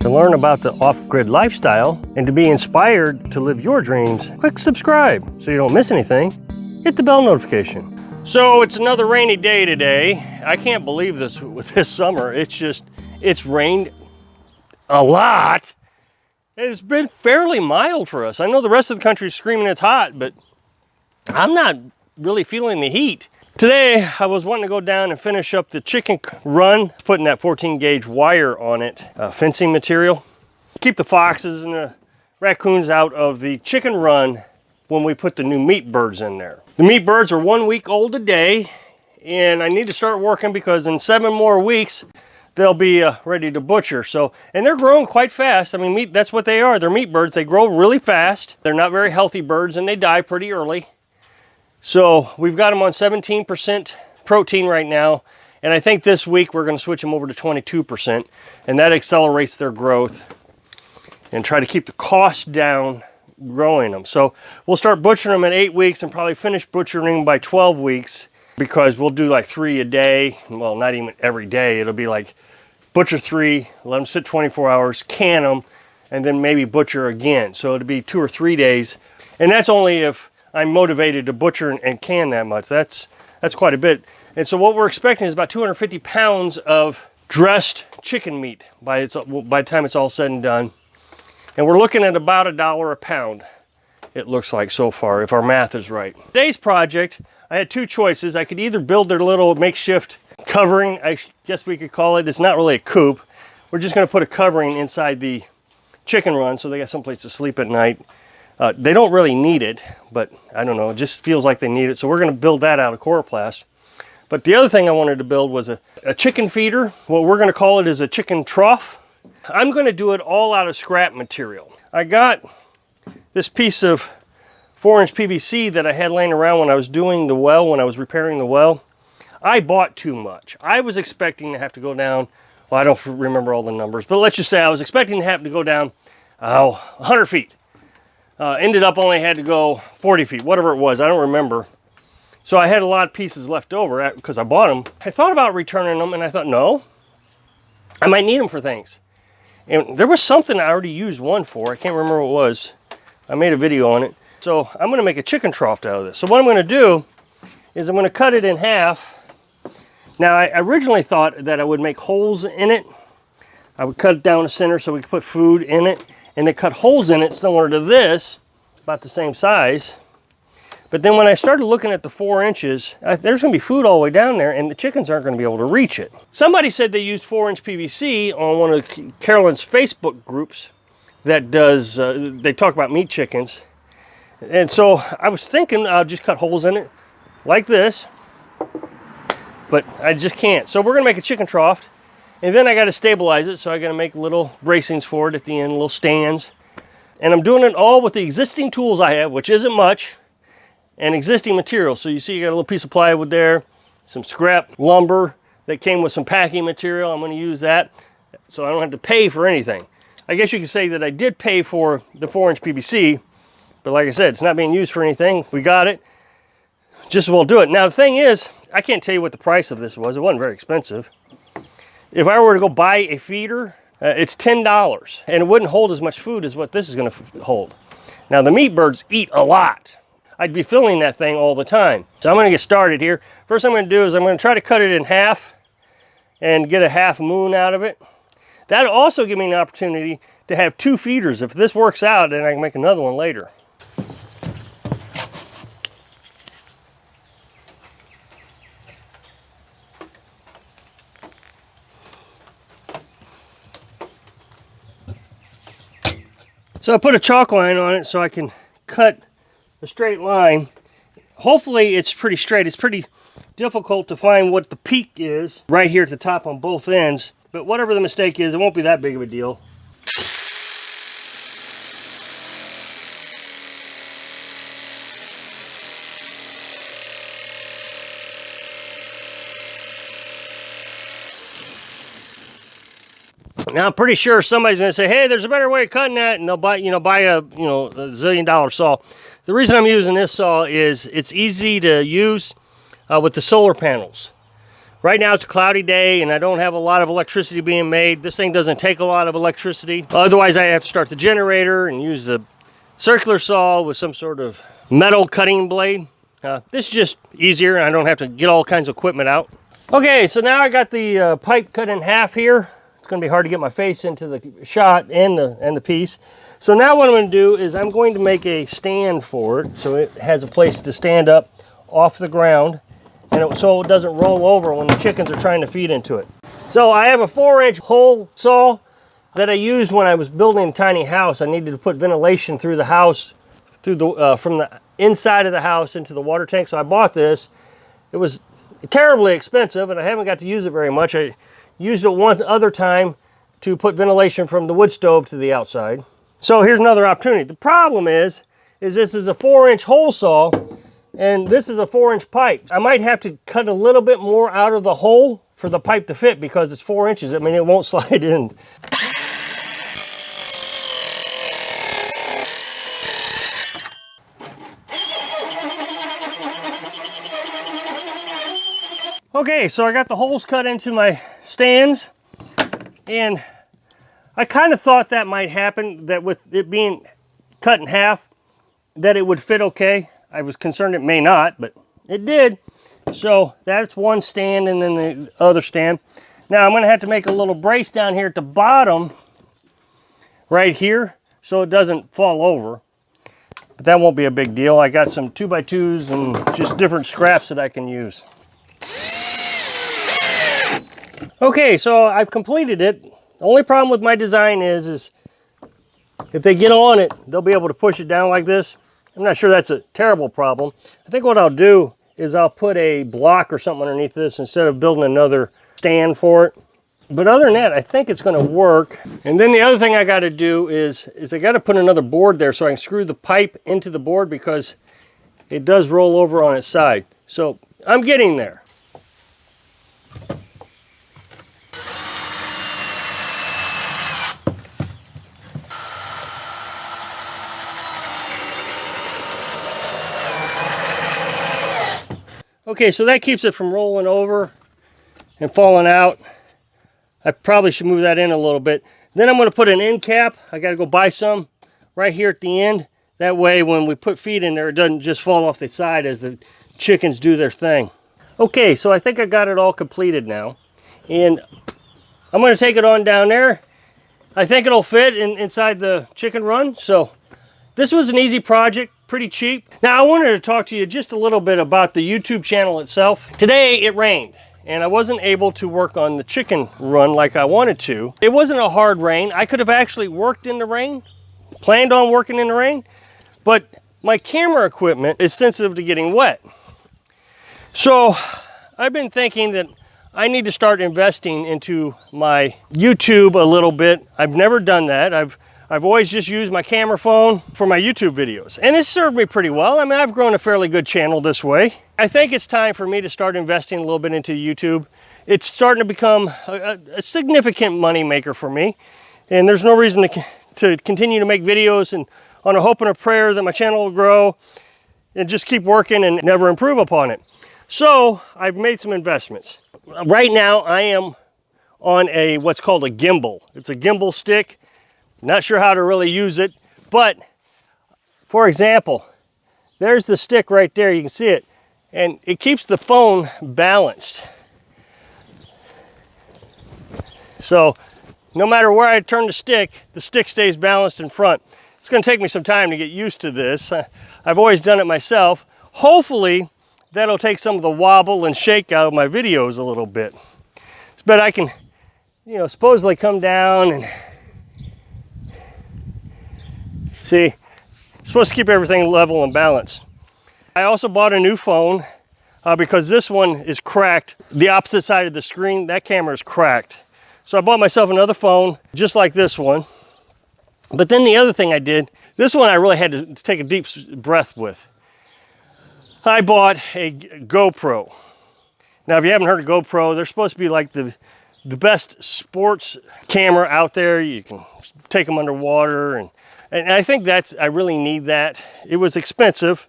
To learn about the off-grid lifestyle and to be inspired to live your dreams, click subscribe so you don't miss anything. Hit the bell notification. So it's another rainy day today. I can't believe this with this summer. It's rained a lot. It's been fairly mild for us. I know the rest of the country is screaming it's hot, but I'm not really feeling the heat. Today, I was wanting to go down and finish up the chicken run, putting that 14 gauge wire on it, fencing material. Keep the foxes and the raccoons out of the chicken run when we put the new meat birds in there. The meat birds are 1 week old today, and I need to start working because in 7 more weeks, they'll be ready to butcher. And they're growing quite fast. I mean, that's what they are. They're meat birds. They grow really fast. They're not very healthy birds, and they die pretty early. So we've got them on 17% protein right now. And I think this week we're going to switch them over to 22%. And that accelerates their growth and try to keep the cost down growing them. So we'll start butchering them at 8 weeks and probably finish butchering them by 12 weeks because we'll do like 3 a day. Well, not even every day. It'll be like butcher 3, let them sit 24 hours, can them, and then maybe butcher again. So it'll be 2 or 3 days. And that's only if I'm motivated to butcher and can that much. That's quite a bit. And so what we're expecting is about 250 pounds of dressed chicken meat by the time it's all said and done. And we're looking at about $1 a pound, it looks like so far, if our math is right. Today's project, I had 2 choices. I could either build their little makeshift covering, I guess we could call it. It's not really a coop. We're just gonna put a covering inside the chicken run so they got someplace to sleep at night. They don't really need it, but I don't know, it just feels like they need it. So we're gonna build that out of coroplast. But the other thing I wanted to build was a chicken feeder. What we're gonna call it is a chicken trough. I'm gonna do it all out of scrap material. I got this piece of 4-inch PVC that I had laying around when I was doing the well, when I was repairing the well. I bought too much. I was expecting to have to go down, well, I don't remember all the numbers, but let's just say I was expecting to have to go down 100 feet. Ended up only had to go 40 feet, whatever it was, I don't remember. So I had a lot of pieces left over because I bought them. I thought about returning them and I thought, no, I might need them for things. And there was something I already used one for, I can't remember what it was. I made a video on it. So I'm gonna make a chicken trough out of this. So what I'm gonna do is I'm gonna cut it in half. Now I originally thought that I would make holes in it. I would cut it down the center so we could put food in it, and then cut holes in it similar to this, about the same size. But then when I started looking at the 4 inches, there's gonna be food all the way down there and the chickens aren't gonna be able to reach it. Somebody said they used 4-inch PVC on one of Carolyn's Facebook groups that does, they talk about meat chickens. And so I was thinking I'll just cut holes in it like this, but I just can't. So we're gonna make a chicken trough, and then I gotta stabilize it, so I gotta make little bracings for it at the end, little stands. And I'm doing it all with the existing tools I have, which isn't much, and existing materials. So you see you got a little piece of plywood there, some scrap lumber that came with some packing material. I'm gonna use that, so I don't have to pay for anything. I guess you could say that I did pay for the 4-inch PVC, but like I said, it's not being used for anything. We got it, just as well do it. Now the thing is, I can't tell you what the price of this was. It wasn't very expensive. If I were to go buy a feeder, it's $10, and it wouldn't hold as much food as what this is gonna hold. Now the meat birds eat a lot. I'd be filling that thing all the time. So I'm gonna get started here. First thing I'm gonna do is I'm gonna try to cut it in half and get a half moon out of it. That'll also give me an opportunity to have 2 feeders. If this works out, then I can make another one later. So I put a chalk line on it so I can cut a straight line. Hopefully it's pretty straight. It's pretty difficult to find what the peak is right here at the top on both ends, but whatever the mistake is, it won't be that big of a deal. Now I'm pretty sure somebody's going to say, "Hey, there's a better way of cutting that," and they'll buy a $1 zillion saw. The reason I'm using this saw is it's easy to use with the solar panels. Right now it's a cloudy day and I don't have a lot of electricity being made. This thing doesn't take a lot of electricity. Otherwise I have to start the generator and use the circular saw with some sort of metal cutting blade. This is just easier and I don't have to get all kinds of equipment out. Okay, so now I got the pipe cut in half here. It's gonna be hard to get my face into the shot and the piece. So now what I'm gonna do is I'm going to make a stand for it so it has a place to stand up off the ground, and so it doesn't roll over when the chickens are trying to feed into it. So I have a 4-inch hole saw that I used when I was building a tiny house. I needed to put ventilation through the house, through the from the inside of the house into the water tank. So I bought this. It was terribly expensive and I haven't got to use it very much. I used it one other time to put ventilation from the wood stove to the outside. So here's another opportunity. The problem is this is a 4-inch hole saw and this is a 4-inch pipe. I might have to cut a little bit more out of the hole for the pipe to fit because it's 4 inches. I mean, it won't slide in. Okay, so I got the holes cut into my stands, and I kind of thought that might happen, that with it being cut in half, that it would fit okay. I was concerned it may not, but it did. So that's one stand and then the other stand. Now I'm gonna have to make a little brace down here at the bottom, right here, so it doesn't fall over. But that won't be a big deal. I got some 2x2s and just different scraps that I can use. Okay, so I've completed it. The only problem with my design is if they get on it, they'll be able to push it down like this. I'm not sure that's a terrible problem. I think what I'll do is I'll put a block or something underneath this instead of building another stand for it. But other than that, I think it's gonna work. And then the other thing I gotta do is I gotta put another board there so I can screw the pipe into the board because it does roll over on its side. So I'm getting there. Okay, so that keeps it from rolling over and falling out. I probably should move that in a little bit. Then I'm going to put an end cap. I got to go buy some right here at the end. That way when we put feed in there, it doesn't just fall off the side as the chickens do their thing. Okay, so I think I got it all completed now. And I'm going to take it on down there. I think it'll fit inside the chicken run. So this was an easy project. Pretty cheap. Now I wanted to talk to you just a little bit about the YouTube channel itself. Today it rained and I wasn't able to work on the chicken run like I wanted to. It wasn't a hard rain. I could have actually worked in the rain, planned on working in the rain, but my camera equipment is sensitive to getting wet. So I've been thinking that I need to start investing into my YouTube a little bit. I've never done that. I've always just used my camera phone for my YouTube videos, and it's served me pretty well. I mean, I've grown a fairly good channel this way. I think it's time for me to start investing a little bit into YouTube. It's starting to become a significant money maker for me, and there's no reason to continue to make videos and on a hope and a prayer that my channel will grow and just keep working and never improve upon it. So I've made some investments. Right now I am on what's called a gimbal. It's a gimbal stick. Not sure how to really use it, but for example, there's the stick right there, you can see it, and it keeps the phone balanced. So no matter where I turn the stick stays balanced in front. It's going to take me some time to get used to this. I've always done it myself. Hopefully that'll take some of the wobble and shake out of my videos a little bit. But I can, supposedly come down and see, it's supposed to keep everything level and balanced. I also bought a new phone because this one is cracked. The opposite side of the screen, that camera is cracked. So I bought myself another phone, just like this one. But then the other thing I did, this one I really had to take a deep breath with. I bought a GoPro. Now, if you haven't heard of GoPro, they're supposed to be like the best sports camera out there. You can take them underwater and I think I really need that. It was expensive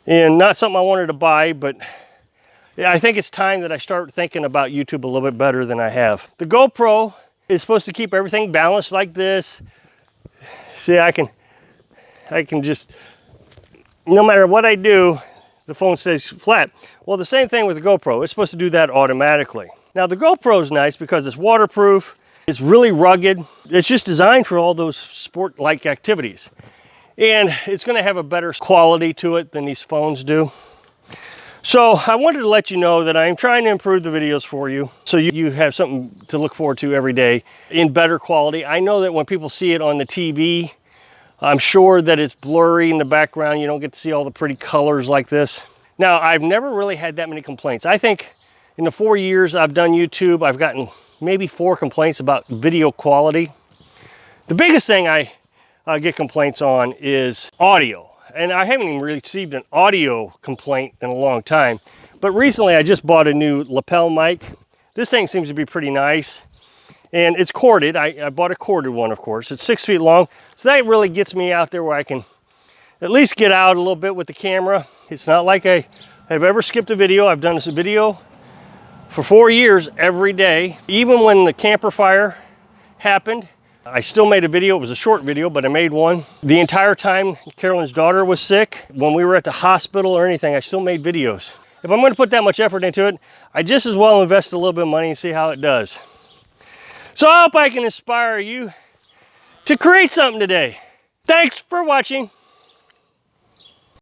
and not something I wanted to buy, but Yeah, I think it's time that I start thinking about YouTube a little bit better than I have. The GoPro is supposed to keep everything balanced like this. See, I can just, no matter what I do, the phone stays flat. Well, the same thing with the GoPro. It's supposed to do that automatically. Now the GoPro is nice because it's waterproof, it's really rugged. It's just designed for all those sport-like activities. And it's gonna have a better quality to it than these phones do. So I wanted to let you know that I am trying to improve the videos for you so you have something to look forward to every day in better quality. I know that when people see it on the TV, I'm sure that it's blurry in the background. You don't get to see all the pretty colors like this. Now, I've never really had that many complaints. I think in the 4 years I've done YouTube, I've gotten maybe 4 complaints about video quality. The biggest thing I get complaints on is audio. And I haven't even received an audio complaint in a long time. But recently I just bought a new lapel mic. This thing seems to be pretty nice. And it's corded. I bought a corded one, of course. It's 6 feet long. So that really gets me out there where I can at least get out a little bit with the camera. It's not like I have ever skipped a video. I've done this video for 4 years every day. Even when the camper fire happened, I still made a video. It was a short video, but I made one. The entire time Carolyn's daughter was sick, when we were at the hospital or anything, I still made videos. If I'm going to put that much effort into it, I just as well invest a little bit of money and see how it does. So I hope I can inspire you to create something today. Thanks for watching.